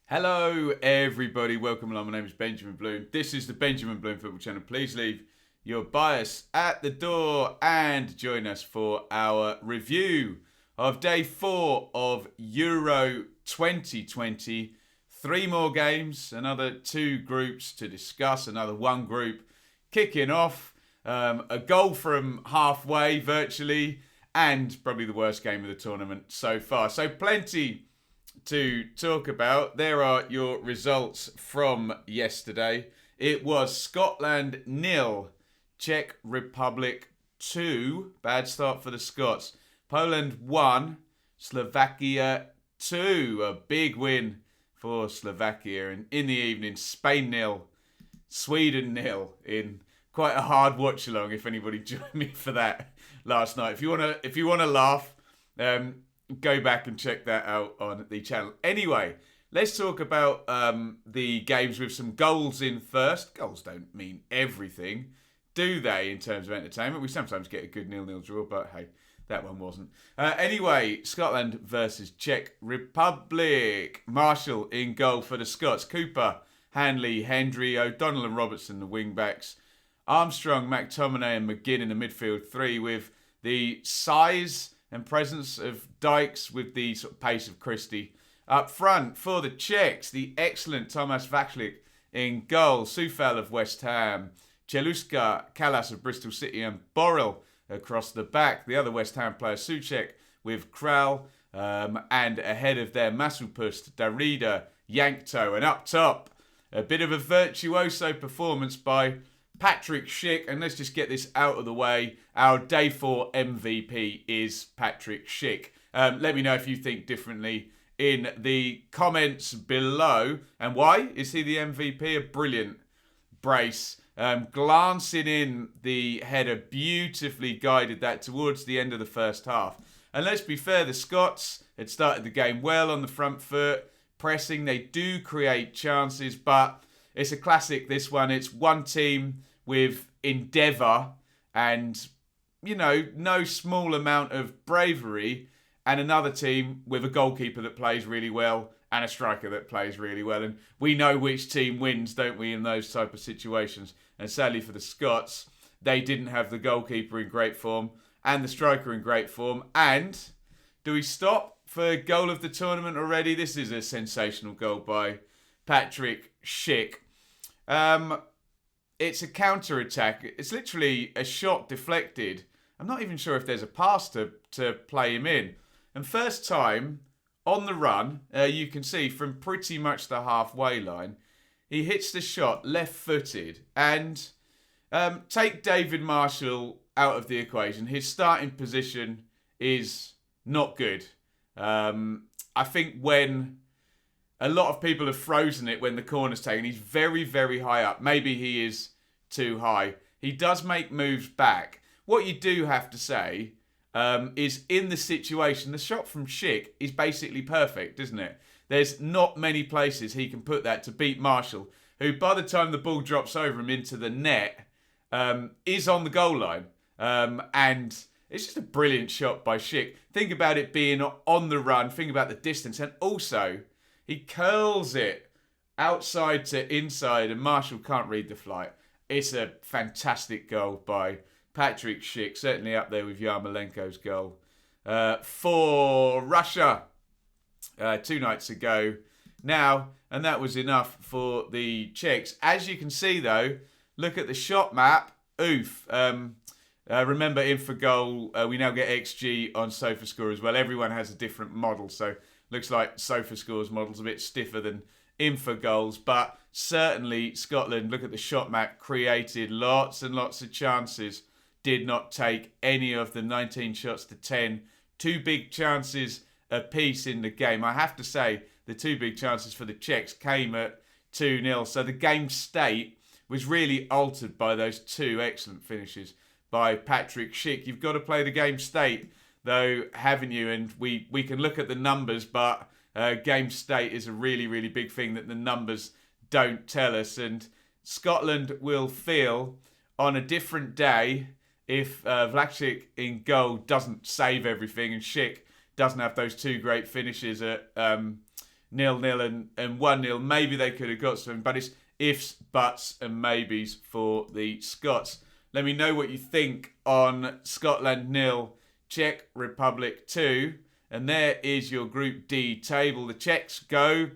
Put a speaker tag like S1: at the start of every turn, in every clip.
S1: Hello, everybody. Welcome along. My name is Benjamin Bloom. This is the Benjamin Bloom Football Channel. Please leave your bias at the door and join us for our review of day 4 of Euro 2020. 3 more games, another 2 groups to discuss, another 1 group kicking off. A goal from halfway, virtually, and probably the worst game of the tournament so far. So plenty to talk about. There are your results from yesterday. It was Scotland 0, Czech Republic 2. Bad start for the Scots. Poland 1, Slovakia 2. A big win for Slovakia. And in the evening, Spain 0, Sweden 0 in quite a hard watch along. If anybody joined me for that last night, if you wanna laugh, go back and check that out on the channel. Anyway, let's talk about the games with some goals in first. Goals don't mean everything, do they, in terms of entertainment? We sometimes get a good 0-0 draw, but hey, that one wasn't. Anyway, Scotland versus Czech Republic. Marshall in goal for the Scots. Cooper, Hanley, Hendry, O'Donnell and Robertson, the wing-backs. Armstrong, McTominay and McGinn in the midfield 3 with the size and presence of Dykes with the sort of pace of Krissy. Up front for the Czechs, the excellent Tomáš Vaclík in goal. Soufal of West Ham, Cheluska, Callas of Bristol City and Borrell across the back. The other West Ham player, Souček, with Kral, and ahead of their Masopust, Darida, Yankto. And up top, a bit of a virtuoso performance by Patrick Schick, and let's just get this out of the way. Our day 4 MVP is Patrick Schick. Let me know if you think differently in the comments below. And why is he the MVP? A brilliant brace. Glancing in the header, beautifully guided that towards the end of the first half. And let's be fair, the Scots had started the game well on the front foot, pressing. They do create chances, but it's a classic, this one. It's one team with endeavour and, no small amount of bravery, and another team with a goalkeeper that plays really well and a striker that plays really well. And we know which team wins, don't we, in those type of situations. And sadly for the Scots, they didn't have the goalkeeper in great form and the striker in great form. And do we stop for goal of the tournament already? This is a sensational goal by Patrick Schick. It's a counter-attack. It's literally a shot deflected. I'm not even sure if there's a pass to play him in. And first time on the run, you can see from pretty much the halfway line, he hits the shot left-footed. And take David Marshall out of the equation. His starting position is not good. I think when a lot of people have frozen it when the corner's taken. He's very, very high up. Maybe he is too high. He does make moves back. What you do have to say is in the situation, the shot from Schick is basically perfect, isn't it? There's not many places he can put that to beat Marshall, who by the time the ball drops over him into the net, is on the goal line. And it's just a brilliant shot by Schick. Think about it being on the run. Think about the distance. And also, he curls it outside to inside, and Marshall can't read the flight. It's a fantastic goal by Patrick Schick, certainly up there with Yarmolenko's goal. For Russia 2 nights ago now, and that was enough for the Czechs. As you can see, though, look at the shot map. Oof. Remember, in for goal, we now get XG on SofaScore as well. Everyone has a different model, so looks like SofaScore's model's a bit stiffer than Infogoals, but certainly Scotland, look at the shot map, created lots and lots of chances, did not take any of the 19 shots to 10. 2 big chances apiece in the game. I have to say, the 2 big chances for the Czechs came at 2-0, so the game state was really altered by those 2 excellent finishes by Patrick Schick. You've got to play the game state, though, haven't you? And we can look at the numbers, but game state is a really, really big thing that the numbers don't tell us. And Scotland will feel on a different day if Vlasic in goal doesn't save everything and Schick doesn't have those 2 great finishes at 0-0 and 1-0. Maybe they could have got something, but it's ifs, buts and maybes for the Scots. Let me know what you think on Scotland 0, Czech Republic 2. And there is your Group D table. The Czechs go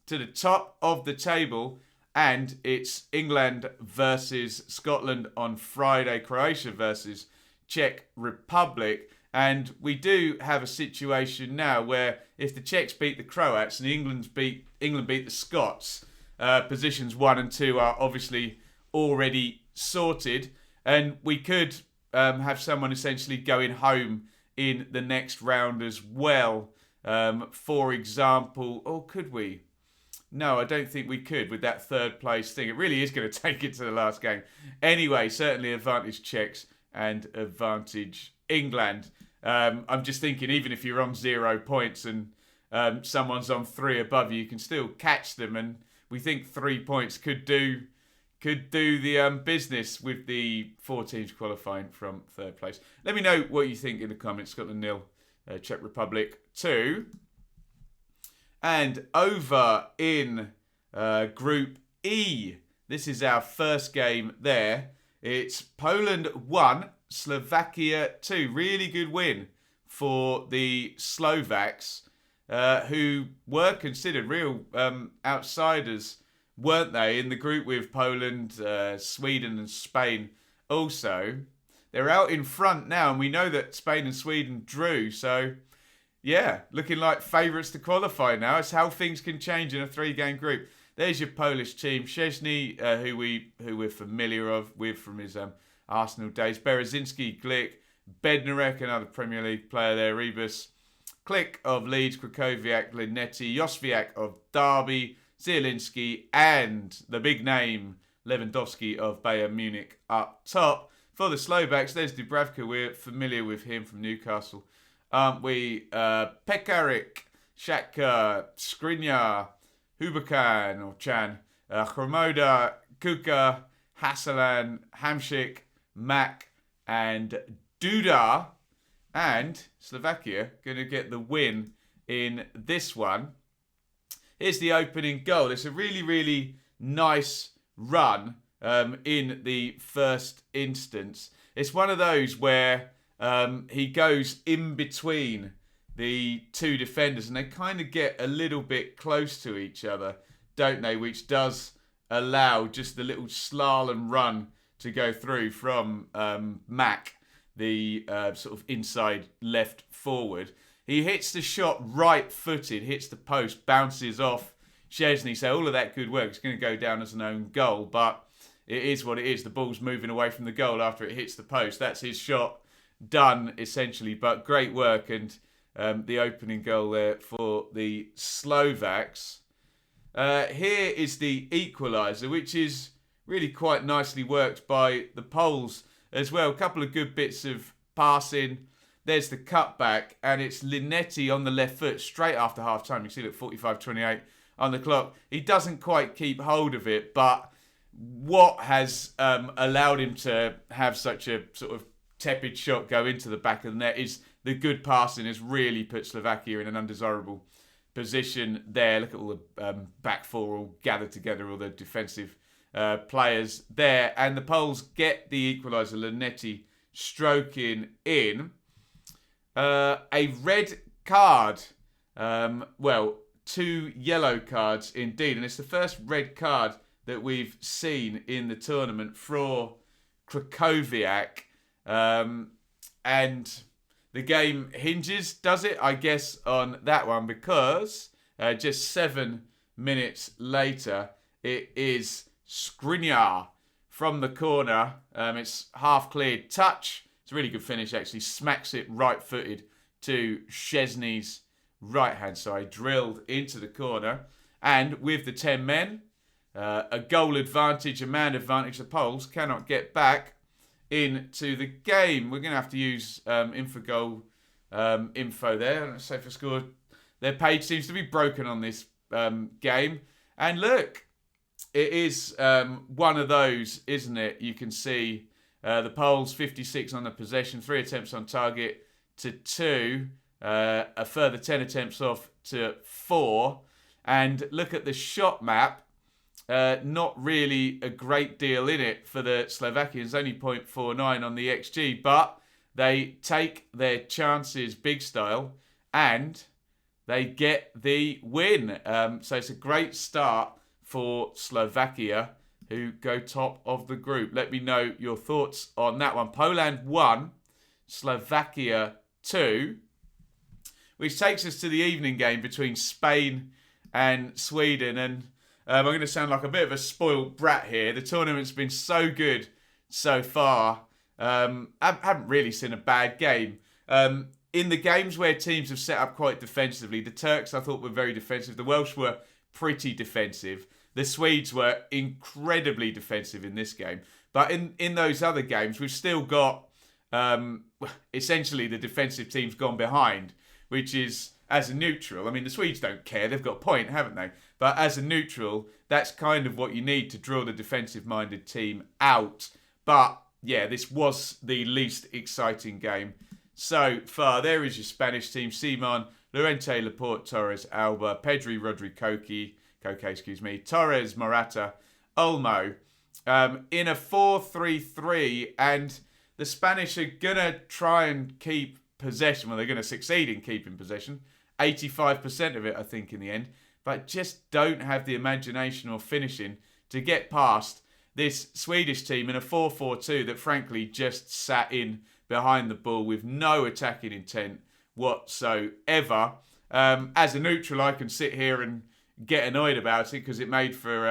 S1: to the top of the table, and it's England versus Scotland on Friday, Croatia versus Czech Republic. And we do have a situation now where if the Czechs beat the Croats and England beat the Scots, positions 1 and 2 are obviously already sorted, and we could have someone essentially going home in the next round as well. For example, or could we? No, I don't think we could with that third place thing. It really is going to take it to the last game. Anyway, certainly advantage Czechs and advantage England. I'm just thinking, even if you're on 0 points and someone's on 3 above you, you can still catch them. And we think 3 points could do the business with the 4 teams qualifying from third place. Let me know what you think in the comments. Scotland 0, Czech Republic 2. And over in Group E, this is our first game there. It's Poland 1, Slovakia 2. Really good win for the Slovaks, who were considered real outsiders, weren't they, in the group with Poland, Sweden and Spain also. They're out in front now, and we know that Spain and Sweden drew, so yeah, looking like favourites to qualify now. It's how things can change in a 3-game group. There's your Polish team. Szczesny, who we're familiar with from his Arsenal days. Berezinski, Glick, Bednarek, another Premier League player there. Rebus, Klich of Leeds, Krakowiak, Linetti, Josviak of Derby, Zielinski, and the big name, Lewandowski of Bayern Munich up top. For the Slovaks, there's Dubravka. We're familiar with him from Newcastle, aren't we? Pekarik, Shaka, Skriniar, Hubakan or Chan, Chromoda, Kuka, Hasalan, Hamšík, Mack, and Duda. And Slovakia going to get the win in this one. Here's the opening goal. It's a really, really nice run in the first instance. It's one of those where he goes in between the 2 defenders and they kind of get a little bit close to each other, don't they? Which does allow just the little slalom run to go through from Mack, the sort of inside left forward. He hits the shot right-footed, hits the post, bounces off Szczesny. So all of that good work is going to go down as an own goal, but it is what it is. The ball's moving away from the goal after it hits the post. That's his shot done, essentially. But great work, and the opening goal there for the Slovaks. Here is the equaliser, which is really quite nicely worked by the Poles as well. A couple of good bits of passing. There's the cutback, and it's Linetti on the left foot straight after half-time. You see that 45-28 on the clock. He doesn't quite keep hold of it, but what has allowed him to have such a sort of tepid shot go into the back of the net is the good passing has really put Slovakia in an undesirable position there. Look at all the back four all gathered together, all the defensive players there. And the Poles get the equaliser, Linetti stroking in. A red card, 2 yellow cards indeed. And it's the first red card that we've seen in the tournament for Krakowiak. And the game hinges, does it? I guess on that one, because just 7 minutes later, it is Skriniar from the corner. It's half cleared touch. It's a really good finish, actually. Smacks it right-footed to Szczesny's right-hand side, drilled into the corner. And with the 10 men, a goal advantage, a man advantage, the Poles cannot get back into the game. We're going to have to use Infogol info there. So for score, their page seems to be broken on this game. And look, it is one of those, isn't it? You can see the Poles 56 on the possession, 3 attempts on target to 2, a further 10 attempts off to 4. And look at the shot map. Not really a great deal in it for the Slovakians, only 0.49 on the XG, but they take their chances big style and they get the win. So it's a great start for Slovakia, who go top of the group. Let me know your thoughts on that one. Poland 1, Slovakia 2, which takes us to the evening game between Spain and Sweden. And I'm going to sound like a bit of a spoiled brat here. The tournament's been so good so far. I haven't really seen a bad game. In the games where teams have set up quite defensively, the Turks I thought were very defensive. The Welsh were pretty defensive. The Swedes were incredibly defensive in this game. But in those other games, we've still got essentially the defensive team's gone behind, which is, as a neutral, I mean, the Swedes don't care. They've got a point, haven't they? But as a neutral, that's kind of what you need to draw the defensive-minded team out. But, yeah, this was the least exciting game so far. There is your Spanish team. Simon, Llorente, Laporte, Torres, Alba, Pedri, Rodri, Koke, Torres, Morata, Olmo, in a 4-3-3, and the Spanish are going to try and keep possession. Well, they're going to succeed in keeping possession. 85% of it, I think, in the end. But just don't have the imagination or finishing to get past this Swedish team in a 4-4-2 that, frankly, just sat in behind the ball with no attacking intent whatsoever. As a neutral, I can sit here and get annoyed about it because it made for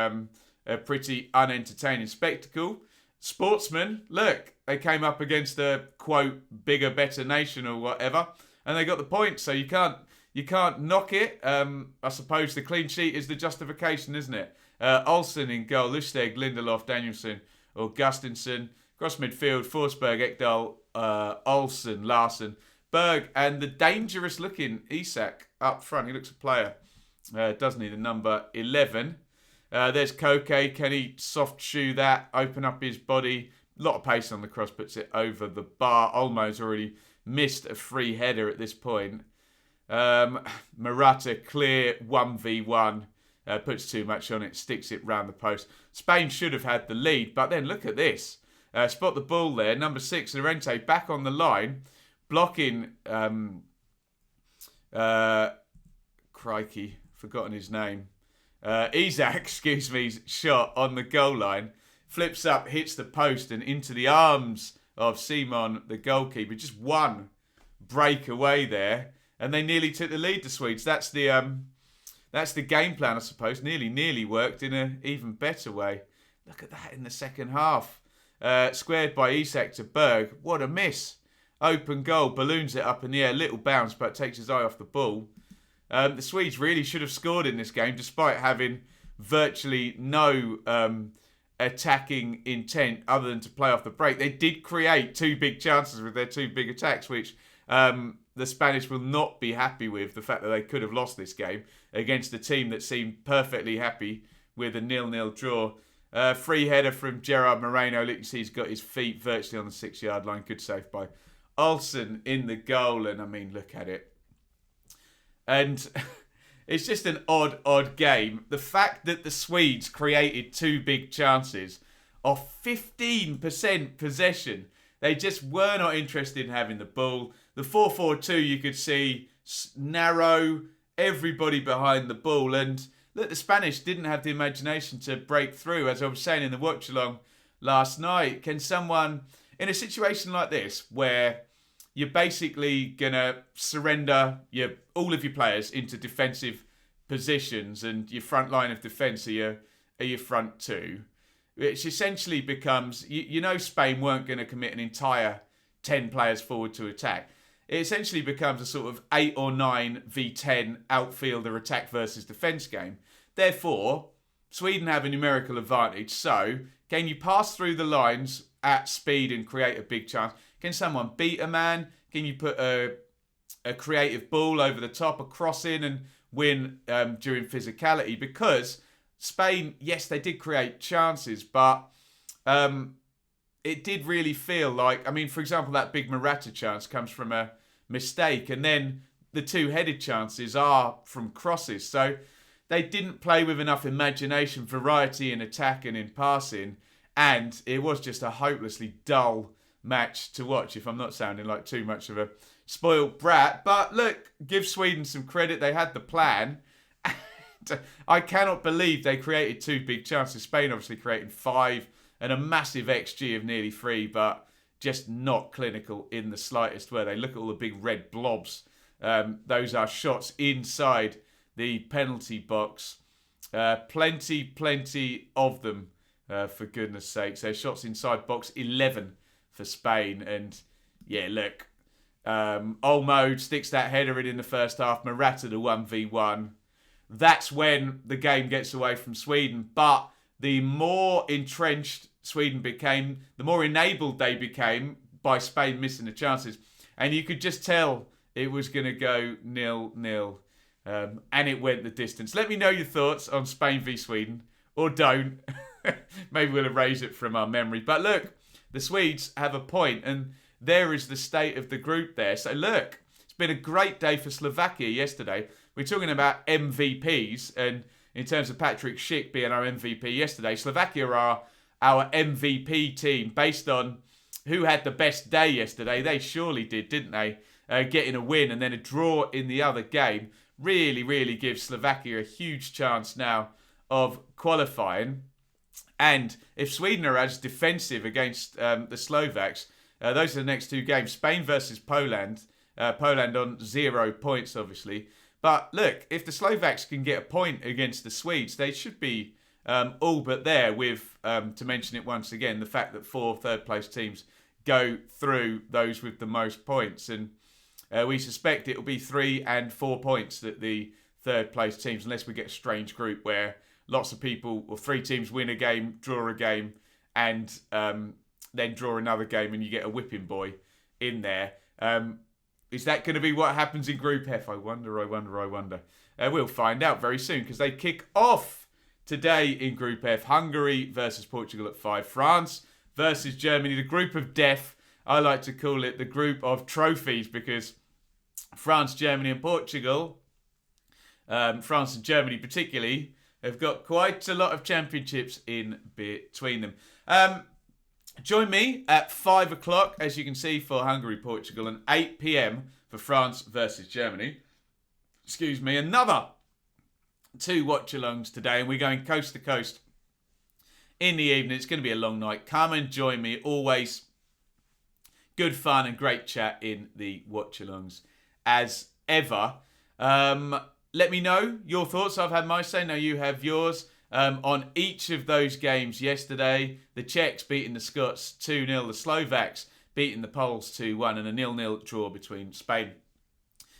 S1: a pretty unentertaining spectacle. Sportsmen, look, they came up against a, quote, bigger, better nation or whatever, and they got the point, so you can't knock it. I suppose the clean sheet is the justification, isn't it? Olsen in goal, Lustig, Lindelof, Danielson, Augustinsson, cross midfield, Forsberg, Ekdal, Olsen, Larsen, Berg, and the dangerous-looking Isak up front. He looks a player, doesn't he? The number 11. There's Koke. Can he soft shoe that? Open up his body. A lot of pace on the cross. Puts it over the bar. Olmo's already missed a free header at this point. Morata clear 1v1. Puts too much on it. Sticks it round the post. Spain should have had the lead. But then look at this. Spot the ball there. Number 6, Llorente, back on the line. Blocking... crikey. Forgotten his name. Isak, shot on the goal line. Flips up, hits the post and into the arms of Simon, the goalkeeper. Just one break away there. And they nearly took the lead, the Swedes. That's the game plan, I suppose. Nearly worked in an even better way. Look at that in the second half. Squared by Isak to Berg. What a miss. Open goal, balloons it up in the air. Little bounce, but takes his eye off the ball. The Swedes really should have scored in this game, despite having virtually no attacking intent other than to play off the break. They did create 2 big chances with their 2 big attacks, which the Spanish will not be happy with, the fact that they could have lost this game against a team that seemed perfectly happy with a 0-0 draw. Free header from Gerard Moreno. Look, you see he's got his feet virtually on the 6-yard line. Good save by Olsen in the goal. And I mean, look at it. And it's just an odd game. The fact that the Swedes created 2 big chances of 15% possession. They just were not interested in having the ball. The 4-4-2, you could see narrow, everybody behind the ball. And look, the Spanish didn't have the imagination to break through. As I was saying in the watch-along last night, can someone, in a situation like this, where you're basically going to surrender all of your players into defensive positions and your front line of defence are your front 2, which essentially becomes, Spain weren't going to commit an entire 10 players forward to attack. It essentially becomes a sort of 8 or 9 v10 outfielder attack versus defence game. Therefore, Sweden have a numerical advantage. So, can you pass through the lines at speed and create a big chance? Can someone beat a man? Can you put a creative ball over the top, a cross in and win during physicality? Because Spain, yes, they did create chances, but it did really feel like, for example, that big Morata chance comes from a mistake, and then the 2 headed chances are from crosses. So they didn't play with enough imagination, variety in attack and in passing, and it was just a hopelessly dull match to watch, if I'm not sounding like too much of a spoiled brat. But look, give Sweden some credit. They had the plan. And I cannot believe they created 2 big chances. Spain obviously creating 5 and a massive XG of nearly 3, but just not clinical in the slightest, were they? Look at all the big red blobs. Those are shots inside the penalty box. Plenty of them, for goodness sakes. There's shots inside box 11 for Spain. And yeah, look, Olmo sticks that header in the first half. Morata the 1v1. That's when the game gets away from Sweden. But the more entrenched Sweden became, the more enabled they became by Spain missing the chances. And you could just tell it was going to go 0-0. And it went the distance. Let me know your thoughts on Spain v Sweden. Or don't. Maybe we'll erase it from our memory. But look, the Swedes have a point. And there is the state of the group there. So look, it's been a great day for Slovakia yesterday. We're talking about MVPs. And in terms of Patrick Schick being our MVP yesterday, Slovakia are our MVP team based on who had the best day yesterday. They surely did, didn't they? Getting a win and then a draw in the other game really gives Slovakia a huge chance now of qualifying. And if Sweden are as defensive against the Slovaks, those are the next 2 games. Spain versus Poland. Poland on 0 points, obviously. But look, if the Slovaks can get a point against the Swedes, they should be all but there with, to mention it once again, the fact that 4 third-place teams go through those with the most points. And we suspect it will be 3 and 4 points that the third-place teams, unless we get a strange group where lots of people, or 3 teams win a game, draw a game, and then draw another game, and you get a whipping boy in there. Is that going to be what happens in Group F? I wonder. We'll find out very soon, because they kick off today in Group F. Hungary versus Portugal at 5. France versus Germany. The group of death. I like to call it the group of trophies, because France, Germany and Portugal, France and Germany particularly, have got quite a lot of championships in between them. Join me at 5 o'clock, as you can see, for Hungary, Portugal, and 8 p.m. for France versus Germany. Excuse me, another 2 watch-alongs today, and we're going coast to coast in the evening. It's going to be a long night. Come and join me. Always good fun and great chat in the watch-alongs as ever. Let me know your thoughts. I've had my say. Now you have yours. On each of those games yesterday, the Czechs beating the Scots 2-0, the Slovaks beating the Poles 2-1, and a 0-0 draw between Spain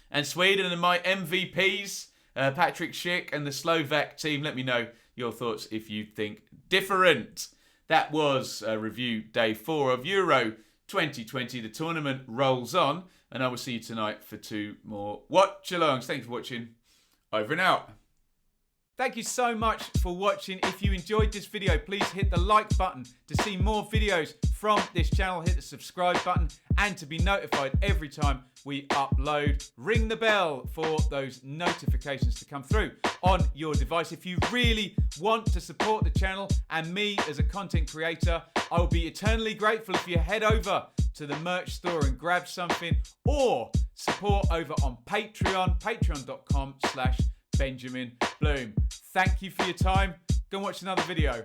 S1: and Sweden. And my MVPs, Patrick Schick and the Slovak team. Let me know your thoughts if you think different. That was review day 4 of Euro 2020. The tournament rolls on, and I will see you tonight for 2 more watch-alongs. Thank you for watching. Over and out. Thank you so much for watching. If you enjoyed this video, please hit the like button to see more videos from this channel. Hit the subscribe button, and to be notified every time we upload, ring the bell for those notifications to come through on your device. If you really want to support the channel and me as a content creator, I will be eternally grateful if you head over to the merch store and grab something, or support over on Patreon, patreon.com/Benjamin Bloom. Thank you for your time. Go and watch another video.